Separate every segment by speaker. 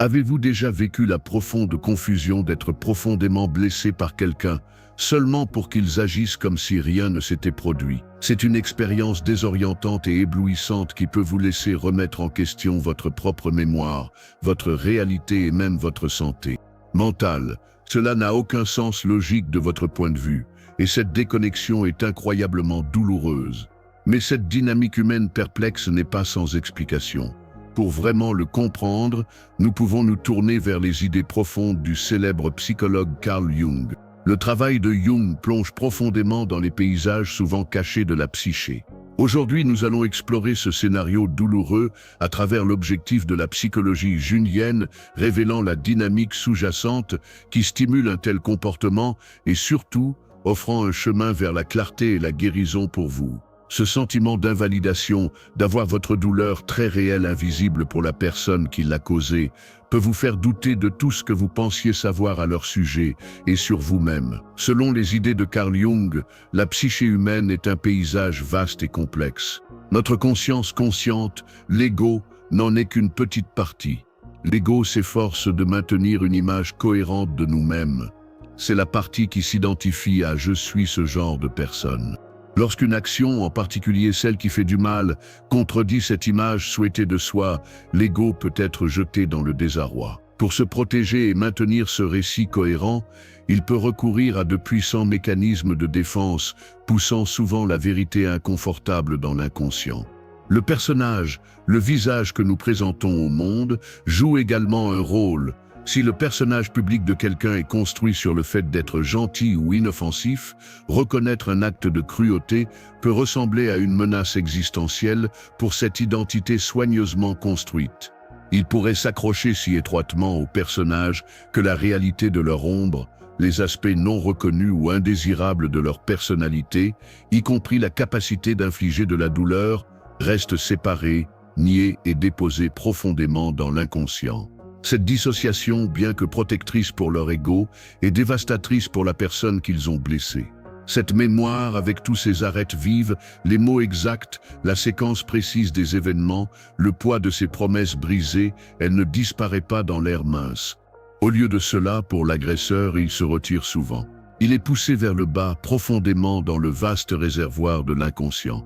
Speaker 1: Avez-vous déjà vécu la profonde confusion d'être profondément blessé par quelqu'un, seulement pour qu'ils agissent comme si rien ne s'était produit? C'est une expérience désorientante et éblouissante qui peut vous laisser remettre en question votre propre mémoire, votre réalité et même votre santé mentale. Cela n'a aucun sens logique de votre point de vue, et cette déconnexion est incroyablement douloureuse. Mais cette dynamique humaine perplexe n'est pas sans explication. Pour vraiment le comprendre, nous pouvons nous tourner vers les idées profondes du célèbre psychologue Carl Jung. Le travail de Jung plonge profondément dans les paysages souvent cachés de la psyché. Aujourd'hui, nous allons explorer ce scénario douloureux à travers l'objectif de la psychologie jungienne, révélant la dynamique sous-jacente qui stimule un tel comportement et surtout offrant un chemin vers la clarté et la guérison pour vous. Ce sentiment d'invalidation, d'avoir votre douleur très réelle invisible pour la personne qui l'a causée, peut vous faire douter de tout ce que vous pensiez savoir à leur sujet et sur vous-même. Selon les idées de Carl Jung, la psyché humaine est un paysage vaste et complexe. Notre conscience consciente, l'ego, n'en est qu'une petite partie. L'ego s'efforce de maintenir une image cohérente de nous-mêmes. C'est la partie qui s'identifie à « je suis ce genre de personne ». Lorsqu'une action, en particulier celle qui fait du mal, contredit cette image souhaitée de soi, l'ego peut être jeté dans le désarroi. Pour se protéger et maintenir ce récit cohérent, il peut recourir à de puissants mécanismes de défense, poussant souvent la vérité inconfortable dans l'inconscient. Le personnage, le visage que nous présentons au monde, joue également un rôle. Si le personnage public de quelqu'un est construit sur le fait d'être gentil ou inoffensif, reconnaître un acte de cruauté peut ressembler à une menace existentielle pour cette identité soigneusement construite. Il pourrait s'accrocher si étroitement au personnage que la réalité de leur ombre, les aspects non reconnus ou indésirables de leur personnalité, y compris la capacité d'infliger de la douleur, restent séparés, niés et déposés profondément dans l'inconscient. Cette dissociation, bien que protectrice pour leur ego, est dévastatrice pour la personne qu'ils ont blessée. Cette mémoire, avec tous ses arêtes vives, les mots exacts, la séquence précise des événements, le poids de ses promesses brisées, elle ne disparaît pas dans l'air mince. Au lieu de cela, pour l'agresseur, il se retire souvent. Il est poussé vers le bas, profondément dans le vaste réservoir de l'inconscient.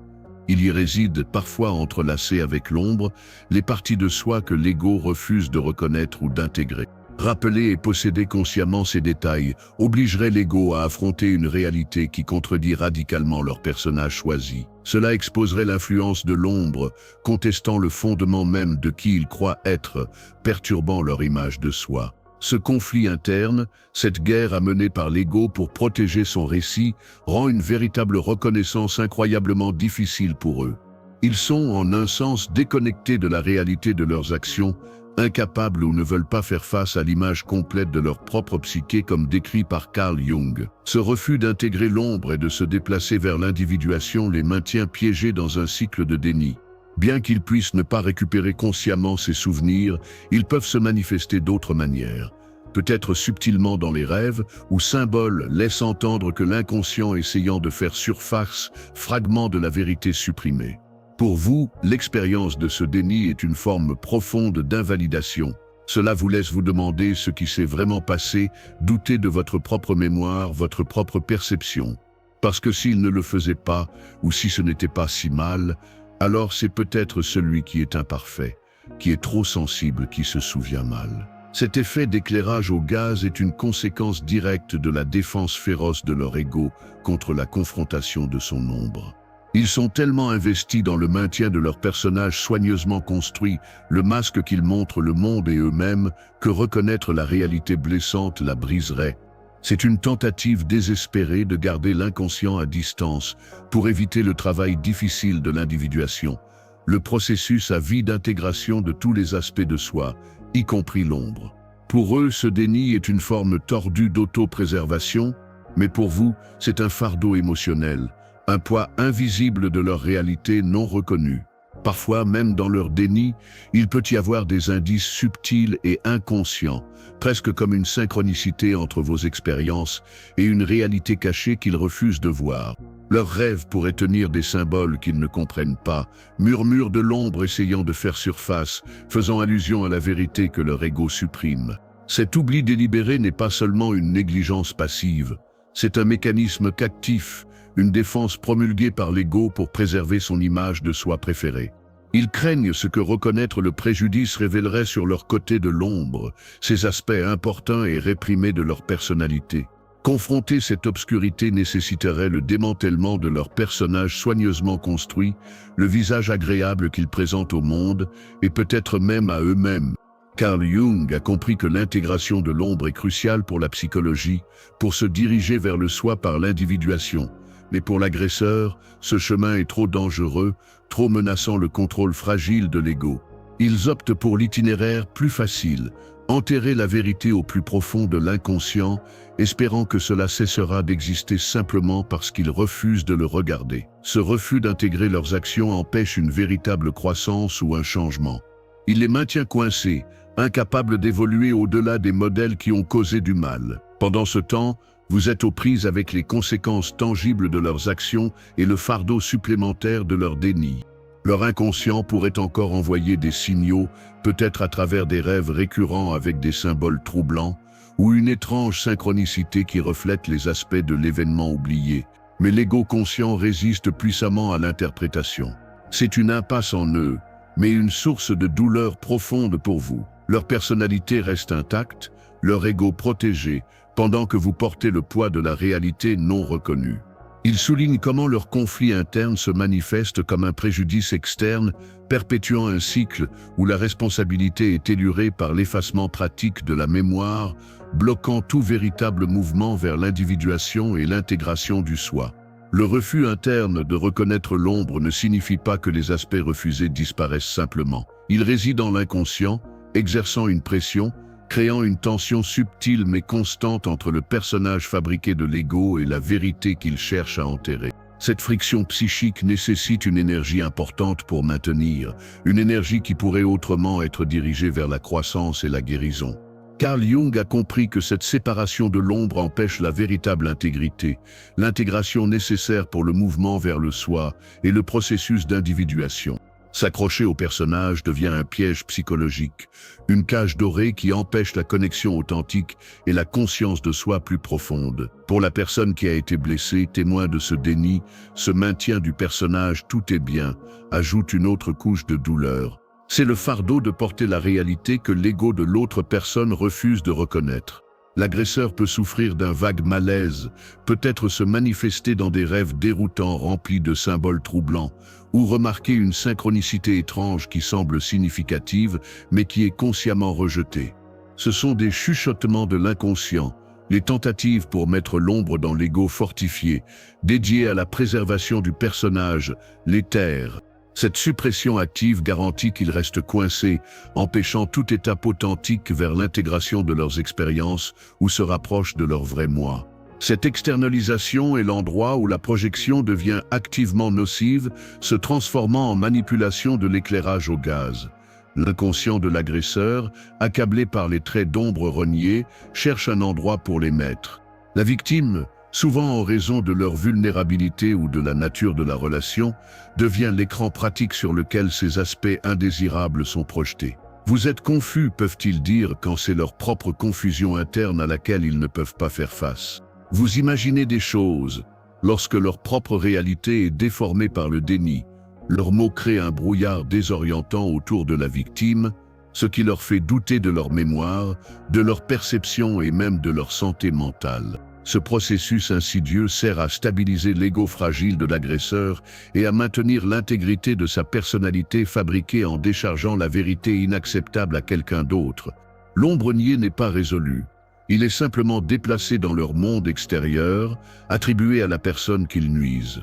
Speaker 1: Il y réside, parfois entrelacé avec l'ombre, les parties de soi que l'ego refuse de reconnaître ou d'intégrer. Rappeler et posséder consciemment ces détails obligerait l'ego à affronter une réalité qui contredit radicalement leur personnage choisi. Cela exposerait l'influence de l'ombre, contestant le fondement même de qui ils croient être, perturbant leur image de soi. Ce conflit interne, cette guerre amenée par l'ego pour protéger son récit, rend une véritable reconnaissance incroyablement difficile pour eux. Ils sont en un sens déconnectés de la réalité de leurs actions, incapables ou ne veulent pas faire face à l'image complète de leur propre psyché comme décrit par Carl Jung. Ce refus d'intégrer l'ombre et de se déplacer vers l'individuation les maintient piégés dans un cycle de déni. Bien qu'ils puissent ne pas récupérer consciemment ces souvenirs, ils peuvent se manifester d'autres manières. Peut-être subtilement dans les rêves, où symboles laissent entendre que l'inconscient essayant de faire surface, fragment de la vérité supprimée. Pour vous, l'expérience de ce déni est une forme profonde d'invalidation. Cela vous laisse vous demander ce qui s'est vraiment passé, douter de votre propre mémoire, votre propre perception. Parce que s'il ne le faisait pas, ou si ce n'était pas si mal, alors c'est peut-être celui qui est imparfait, qui est trop sensible, qui se souvient mal. Cet effet d'éclairage au gaz est une conséquence directe de la défense féroce de leur ego contre la confrontation de son ombre. Ils sont tellement investis dans le maintien de leur personnage soigneusement construit, le masque qu'ils montrent le monde et eux-mêmes, que reconnaître la réalité blessante la briserait. C'est une tentative désespérée de garder l'inconscient à distance pour éviter le travail difficile de l'individuation, le processus à vie d'intégration de tous les aspects de soi, y compris l'ombre. Pour eux, ce déni est une forme tordue d'auto-préservation, mais pour vous, c'est un fardeau émotionnel, un poids invisible de leur réalité non reconnue. Parfois, même dans leur déni, il peut y avoir des indices subtils et inconscients, presque comme une synchronicité entre vos expériences et une réalité cachée qu'ils refusent de voir. Leurs rêves pourraient tenir des symboles qu'ils ne comprennent pas, murmures de l'ombre essayant de faire surface, faisant allusion à la vérité que leur ego supprime. Cet oubli délibéré n'est pas seulement une négligence passive, c'est un mécanisme captif, une défense promulguée par l'ego pour préserver son image de soi préférée. Ils craignent ce que reconnaître le préjudice révélerait sur leur côté de l'ombre, ces aspects importants et réprimés de leur personnalité. Confronter cette obscurité nécessiterait le démantèlement de leur personnage soigneusement construit, le visage agréable qu'ils présentent au monde, et peut-être même à eux-mêmes. Carl Jung a compris que l'intégration de l'ombre est cruciale pour la psychologie, pour se diriger vers le soi par l'individuation. Mais pour l'agresseur, ce chemin est trop dangereux, trop menaçant le contrôle fragile de l'ego. Ils optent pour l'itinéraire plus facile, enterrer la vérité au plus profond de l'inconscient, espérant que cela cessera d'exister simplement parce qu'ils refusent de le regarder. Ce refus d'intégrer leurs actions empêche une véritable croissance ou un changement. Il les maintient coincés, incapables d'évoluer au-delà des modèles qui ont causé du mal. Pendant ce temps, vous êtes aux prises avec les conséquences tangibles de leurs actions et le fardeau supplémentaire de leur déni. Leur inconscient pourrait encore envoyer des signaux, peut-être à travers des rêves récurrents avec des symboles troublants, ou une étrange synchronicité qui reflète les aspects de l'événement oublié. Mais l'ego conscient résiste puissamment à l'interprétation. C'est une impasse en eux, mais une source de douleur profonde pour vous. Leur personnalité reste intacte, leur ego protégé, pendant que vous portez le poids de la réalité non reconnue. Ils soulignent comment leur conflit interne se manifeste comme un préjudice externe, perpétuant un cycle où la responsabilité est élurée par l'effacement pratique de la mémoire, bloquant tout véritable mouvement vers l'individuation et l'intégration du soi. Le refus interne de reconnaître l'ombre ne signifie pas que les aspects refusés disparaissent simplement. Il réside dans l'inconscient, exerçant une pression, créant une tension subtile mais constante entre le personnage fabriqué de l'ego et la vérité qu'il cherche à enterrer. Cette friction psychique nécessite une énergie importante pour maintenir, une énergie qui pourrait autrement être dirigée vers la croissance et la guérison. Carl Jung a compris que cette séparation de l'ombre empêche la véritable intégrité, l'intégration nécessaire pour le mouvement vers le soi et le processus d'individuation. S'accrocher au personnage devient un piège psychologique, une cage dorée qui empêche la connexion authentique et la conscience de soi plus profonde. Pour la personne qui a été blessée, témoin de ce déni, ce maintien du personnage tout est bien, ajoute une autre couche de douleur. C'est le fardeau de porter la réalité que l'ego de l'autre personne refuse de reconnaître. L'agresseur peut souffrir d'un vague malaise, peut-être se manifester dans des rêves déroutants remplis de symboles troublants, ou remarquer une synchronicité étrange qui semble significative, mais qui est consciemment rejetée. Ce sont des chuchotements de l'inconscient, les tentatives pour mettre l'ombre dans l'ego fortifié, dédié à la préservation du personnage, l'éther. Cette suppression active garantit qu'ils restent coincés, empêchant toute étape authentique vers l'intégration de leurs expériences ou se rapprochent de leur vrai moi. Cette externalisation est l'endroit où la projection devient activement nocive, se transformant en manipulation de l'éclairage au gaz. L'inconscient de l'agresseur, accablé par les traits d'ombre reniés, cherche un endroit pour les mettre. La victime, souvent en raison de leur vulnérabilité ou de la nature de la relation, devient l'écran pratique sur lequel ces aspects indésirables sont projetés. Vous êtes confus, peuvent-ils dire, quand c'est leur propre confusion interne à laquelle ils ne peuvent pas faire face. Vous imaginez des choses, lorsque leur propre réalité est déformée par le déni. Leurs mots créent un brouillard désorientant autour de la victime, ce qui leur fait douter de leur mémoire, de leur perception et même de leur santé mentale. Ce processus insidieux sert à stabiliser l'ego fragile de l'agresseur et à maintenir l'intégrité de sa personnalité fabriquée en déchargeant la vérité inacceptable à quelqu'un d'autre. L'ombre niée n'est pas résolue. Il est simplement déplacé dans leur monde extérieur, attribué à la personne qu'ils nuisent.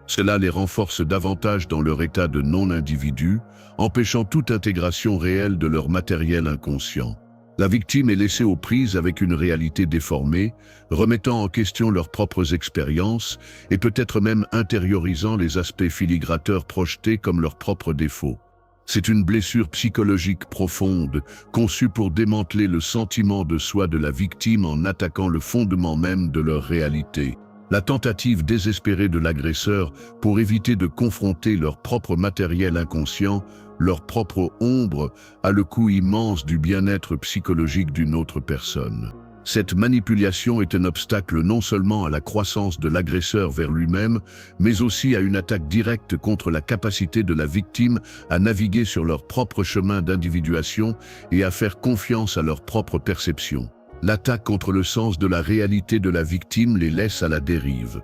Speaker 1: Cela les renforce davantage dans leur état de non-individu, empêchant toute intégration réelle de leur matériel inconscient. La victime est laissée aux prises avec une réalité déformée, remettant en question leurs propres expériences et peut-être même intériorisant les aspects filigrateurs projetés comme leurs propres défauts. C'est une blessure psychologique profonde, conçue pour démanteler le sentiment de soi de la victime en attaquant le fondement même de leur réalité. La tentative désespérée de l'agresseur pour éviter de confronter leur propre matériel inconscient, leur propre ombre, a le coût immense du bien-être psychologique d'une autre personne. Cette manipulation est un obstacle non seulement à la croissance de l'agresseur vers lui-même, mais aussi à une attaque directe contre la capacité de la victime à naviguer sur leur propre chemin d'individuation et à faire confiance à leur propre perception. L'attaque contre le sens de la réalité de la victime les laisse à la dérive.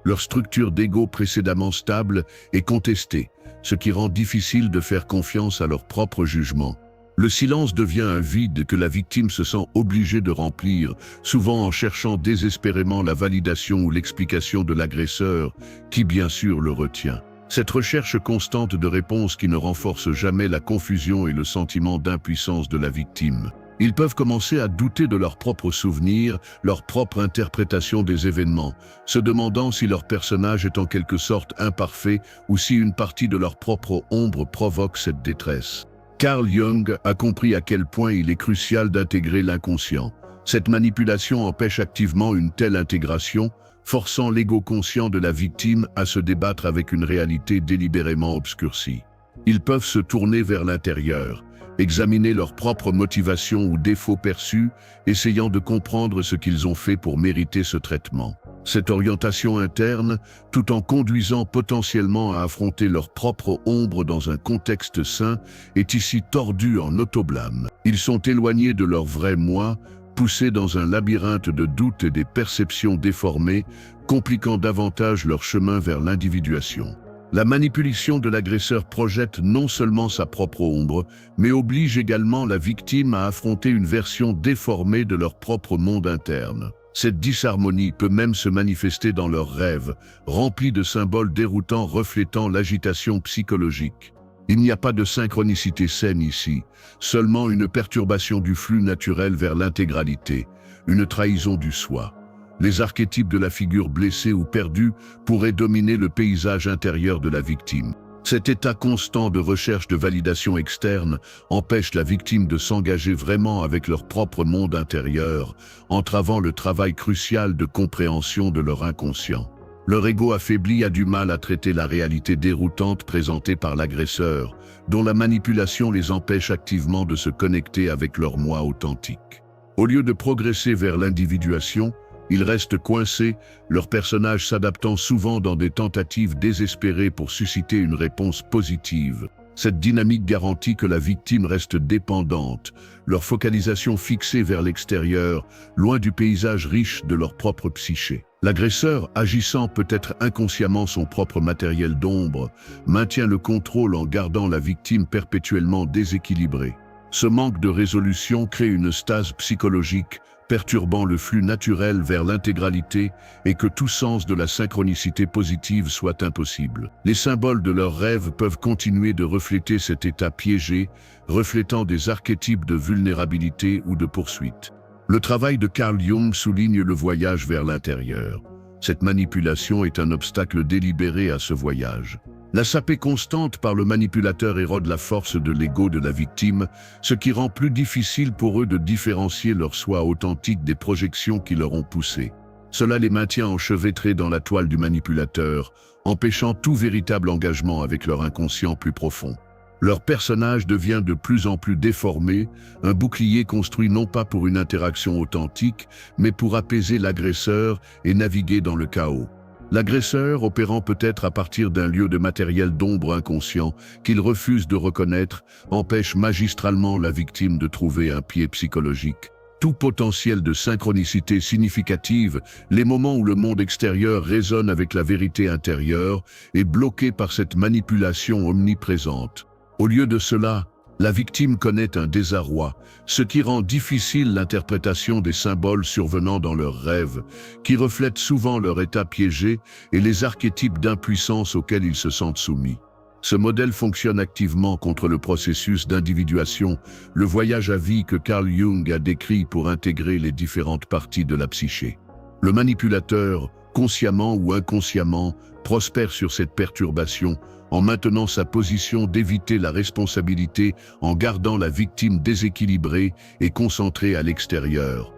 Speaker 1: Leur structure d'ego précédemment stable est contestée, ce qui rend difficile de faire confiance à leur propre jugement. Le silence devient un vide que la victime se sent obligée de remplir, souvent en cherchant désespérément la validation ou l'explication de l'agresseur, qui bien sûr le retient. Cette recherche constante de réponses qui ne renforce jamais la confusion et le sentiment d'impuissance de la victime. Ils peuvent commencer à douter de leurs propres souvenirs, leur propre interprétation des événements, se demandant si leur personnage est en quelque sorte imparfait ou si une partie de leur propre ombre provoque cette détresse. Carl Jung a compris à quel point il est crucial d'intégrer l'inconscient. Cette manipulation empêche activement une telle intégration, forçant l'ego conscient de la victime à se débattre avec une réalité délibérément obscurcie. Ils peuvent se tourner vers l'intérieur, examiner leurs propres motivations ou défauts perçus, essayant de comprendre ce qu'ils ont fait pour mériter ce traitement. Cette orientation interne, tout en conduisant potentiellement à affronter leur propre ombre dans un contexte sain, est ici tordue en autoblâme. Ils sont éloignés de leur vrai moi, poussés dans un labyrinthe de doutes et des perceptions déformées, compliquant davantage leur chemin vers l'individuation. La manipulation de l'agresseur projette non seulement sa propre ombre, mais oblige également la victime à affronter une version déformée de leur propre monde interne. Cette disharmonie peut même se manifester dans leurs rêves, remplis de symboles déroutants reflétant l'agitation psychologique. Il n'y a pas de synchronicité saine ici, seulement une perturbation du flux naturel vers l'intégralité, une trahison du soi. Les archétypes de la figure blessée ou perdue pourraient dominer le paysage intérieur de la victime. Cet état constant de recherche de validation externe empêche la victime de s'engager vraiment avec leur propre monde intérieur, entravant le travail crucial de compréhension de leur inconscient. Leur ego affaibli a du mal à traiter la réalité déroutante présentée par l'agresseur, dont la manipulation les empêche activement de se connecter avec leur moi authentique. Au lieu de progresser vers l'individuation, ils restent coincés, leur personnage s'adaptant souvent dans des tentatives désespérées pour susciter une réponse positive. Cette dynamique garantit que la victime reste dépendante, leur focalisation fixée vers l'extérieur, loin du paysage riche de leur propre psyché. L'agresseur, agissant peut-être inconsciemment son propre matériel d'ombre, maintient le contrôle en gardant la victime perpétuellement déséquilibrée. Ce manque de résolution crée une stase psychologique, perturbant le flux naturel vers l'intégralité et que tout sens de la synchronicité positive soit impossible. Les symboles de leurs rêves peuvent continuer de refléter cet état piégé, reflétant des archétypes de vulnérabilité ou de poursuite. Le travail de Carl Jung souligne le voyage vers l'intérieur. Cette manipulation est un obstacle délibéré à ce voyage. La sapée constante par le manipulateur érode la force de l'ego de la victime, ce qui rend plus difficile pour eux de différencier leur soi authentique des projections qui leur ont poussé. Cela les maintient enchevêtrés dans la toile du manipulateur, empêchant tout véritable engagement avec leur inconscient plus profond. Leur personnage devient de plus en plus déformé, un bouclier construit non pas pour une interaction authentique, mais pour apaiser l'agresseur et naviguer dans le chaos. L'agresseur, opérant peut-être à partir d'un lieu de matériel d'ombre inconscient qu'il refuse de reconnaître, empêche magistralement la victime de trouver un pied psychologique. Tout potentiel de synchronicité significative, les moments où le monde extérieur résonne avec la vérité intérieure, est bloqué par cette manipulation omniprésente. Au lieu de cela, la victime connaît un désarroi, ce qui rend difficile l'interprétation des symboles survenant dans leurs rêves, qui reflètent souvent leur état piégé et les archétypes d'impuissance auxquels ils se sentent soumis. Ce modèle fonctionne activement contre le processus d'individuation, le voyage à vie que Carl Jung a décrit pour intégrer les différentes parties de la psyché. Le manipulateur, consciemment ou inconsciemment, prospère sur cette perturbation, en maintenant sa position d'éviter la responsabilité en gardant la victime déséquilibrée et concentrée à l'extérieur.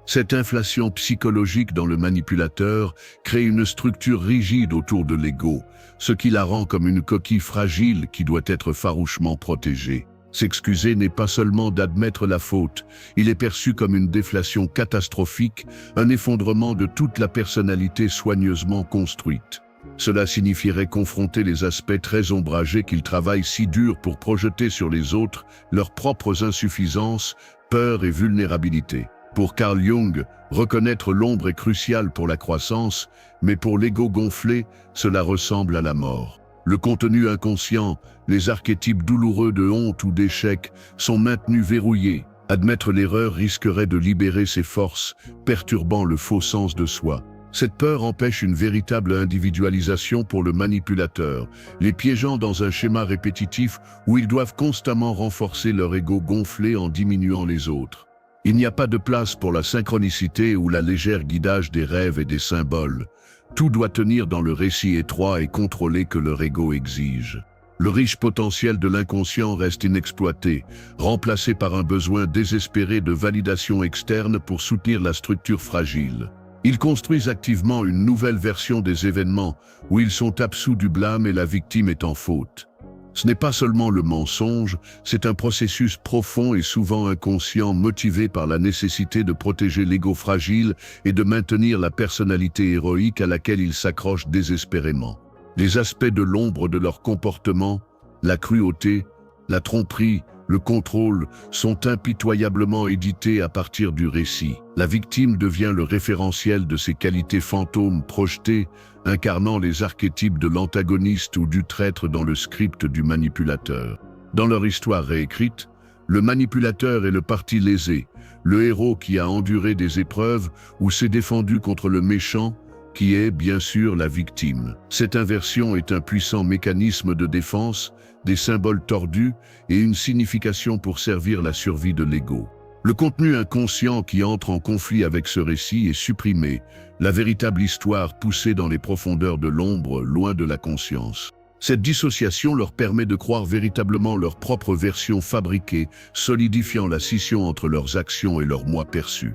Speaker 1: Cette inflation psychologique dans le manipulateur crée une structure rigide autour de l'ego, ce qui la rend comme une coquille fragile qui doit être farouchement protégée. S'excuser n'est pas seulement d'admettre la faute, il est perçu comme une déflation catastrophique, un effondrement de toute la personnalité soigneusement construite. Cela signifierait confronter les aspects très ombragés qu'il travaille si dur pour projeter sur les autres, leurs propres insuffisances, peurs et vulnérabilités. Pour Carl Jung, reconnaître l'ombre est crucial pour la croissance, mais pour l'ego gonflé, cela ressemble à la mort. Le contenu inconscient, les archétypes douloureux de honte ou d'échec sont maintenus verrouillés. Admettre l'erreur risquerait de libérer ses forces, perturbant le faux sens de soi. Cette peur empêche une véritable individualisation pour le manipulateur, les piégeant dans un schéma répétitif où ils doivent constamment renforcer leur ego gonflé en diminuant les autres. Il n'y a pas de place pour la synchronicité ou la légère guidage des rêves et des symboles. Tout doit tenir dans le récit étroit et contrôlé que leur ego exige. Le riche potentiel de l'inconscient reste inexploité, remplacé par un besoin désespéré de validation externe pour soutenir la structure fragile. Ils construisent activement une nouvelle version des événements où ils sont absous du blâme et la victime est en faute. Ce n'est pas seulement le mensonge, c'est un processus profond et souvent inconscient motivé par la nécessité de protéger l'ego fragile et de maintenir la personnalité héroïque à laquelle ils s'accrochent désespérément. Les aspects de l'ombre de leur comportement, la cruauté, la tromperie, le contrôle sont impitoyablement édités à partir du récit. La victime devient le référentiel de ces qualités fantômes projetées, incarnant les archétypes de l'antagoniste ou du traître dans le script du manipulateur. Dans leur histoire réécrite, le manipulateur est le parti lésé, le héros qui a enduré des épreuves ou s'est défendu contre le méchant, qui est, bien sûr, la victime. Cette inversion est un puissant mécanisme de défense, des symboles tordus et une signification pour servir la survie de l'ego. Le contenu inconscient qui entre en conflit avec ce récit est supprimé, la véritable histoire poussée dans les profondeurs de l'ombre, loin de la conscience. Cette dissociation leur permet de croire véritablement leur propre version fabriquée, solidifiant la scission entre leurs actions et leur moi perçu.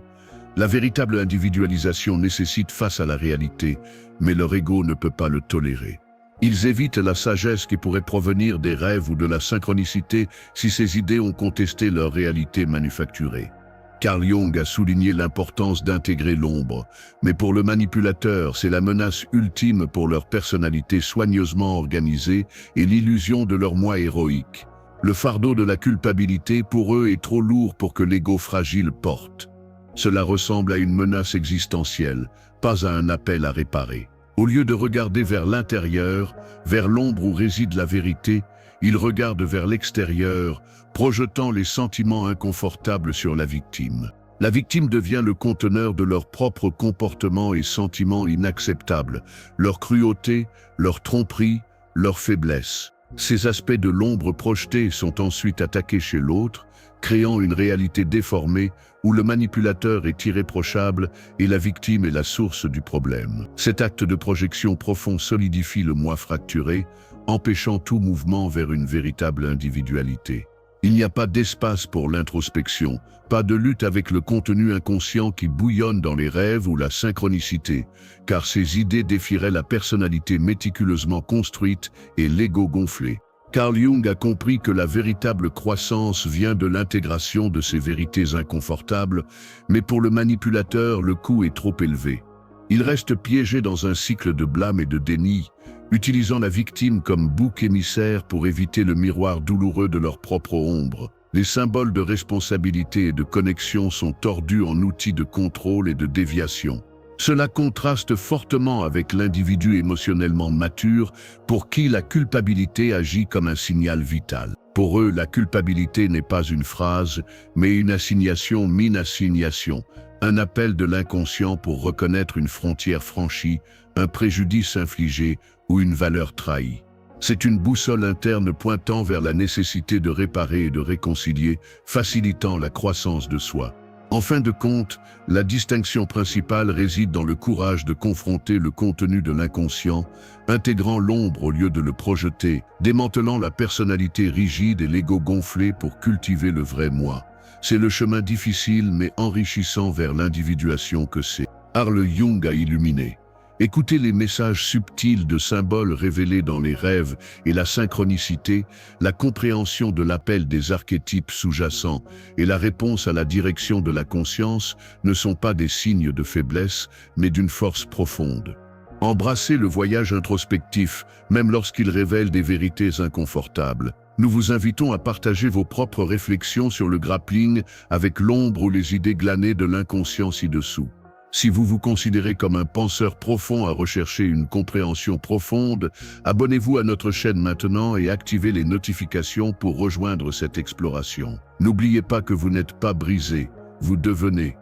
Speaker 1: La véritable individualisation nécessite face à la réalité, mais leur ego ne peut pas le tolérer. Ils évitent la sagesse qui pourrait provenir des rêves ou de la synchronicité si ces idées ont contesté leur réalité manufacturée. Carl Jung a souligné l'importance d'intégrer l'ombre, mais pour le manipulateur, c'est la menace ultime pour leur personnalité soigneusement organisée et l'illusion de leur moi héroïque. Le fardeau de la culpabilité pour eux est trop lourd pour que l'ego fragile porte. Cela ressemble à une menace existentielle, pas à un appel à réparer. Au lieu de regarder vers l'intérieur, vers l'ombre où réside la vérité, ils regardent vers l'extérieur, projetant les sentiments inconfortables sur la victime. La victime devient le conteneur de leurs propres comportements et sentiments inacceptables, leur cruauté, leur tromperie, leur faiblesse. Ces aspects de l'ombre projetée sont ensuite attaqués chez l'autre, créant une réalité déformée où le manipulateur est irréprochable et la victime est la source du problème. Cet acte de projection profond solidifie le moi fracturé, empêchant tout mouvement vers une véritable individualité. Il n'y a pas d'espace pour l'introspection, pas de lutte avec le contenu inconscient qui bouillonne dans les rêves ou la synchronicité, car ces idées défieraient la personnalité méticuleusement construite et l'ego gonflé. Carl Jung a compris que la véritable croissance vient de l'intégration de ces vérités inconfortables, mais pour le manipulateur, le coût est trop élevé. Il reste piégé dans un cycle de blâme et de déni, utilisant la victime comme bouc émissaire pour éviter le miroir douloureux de leur propre ombre. Les symboles de responsabilité et de connexion sont tordus en outils de contrôle et de déviation. Cela contraste fortement avec l'individu émotionnellement mature pour qui la culpabilité agit comme un signal vital. Pour eux, la culpabilité n'est pas une phrase, mais une assignation min-assignation, un appel de l'inconscient pour reconnaître une frontière franchie, un préjudice infligé ou une valeur trahie. C'est une boussole interne pointant vers la nécessité de réparer et de réconcilier, facilitant la croissance de soi. En fin de compte, la distinction principale réside dans le courage de confronter le contenu de l'inconscient, intégrant l'ombre au lieu de le projeter, démantelant la personnalité rigide et l'ego gonflé pour cultiver le vrai moi. C'est le chemin difficile mais enrichissant vers l'individuation que c'est. Carl Jung a illuminé. Écoutez les messages subtils de symboles révélés dans les rêves et la synchronicité, la compréhension de l'appel des archétypes sous-jacents et la réponse à la direction de la conscience ne sont pas des signes de faiblesse, mais d'une force profonde. Embrassez le voyage introspectif, même lorsqu'il révèle des vérités inconfortables. Nous vous invitons à partager vos propres réflexions sur le grappling avec l'ombre ou les idées glanées de l'inconscient ci-dessous. Si vous vous considérez comme un penseur profond à rechercher une compréhension profonde, abonnez-vous à notre chaîne maintenant et activez les notifications pour rejoindre cette exploration. N'oubliez pas que vous n'êtes pas brisé, vous devenez.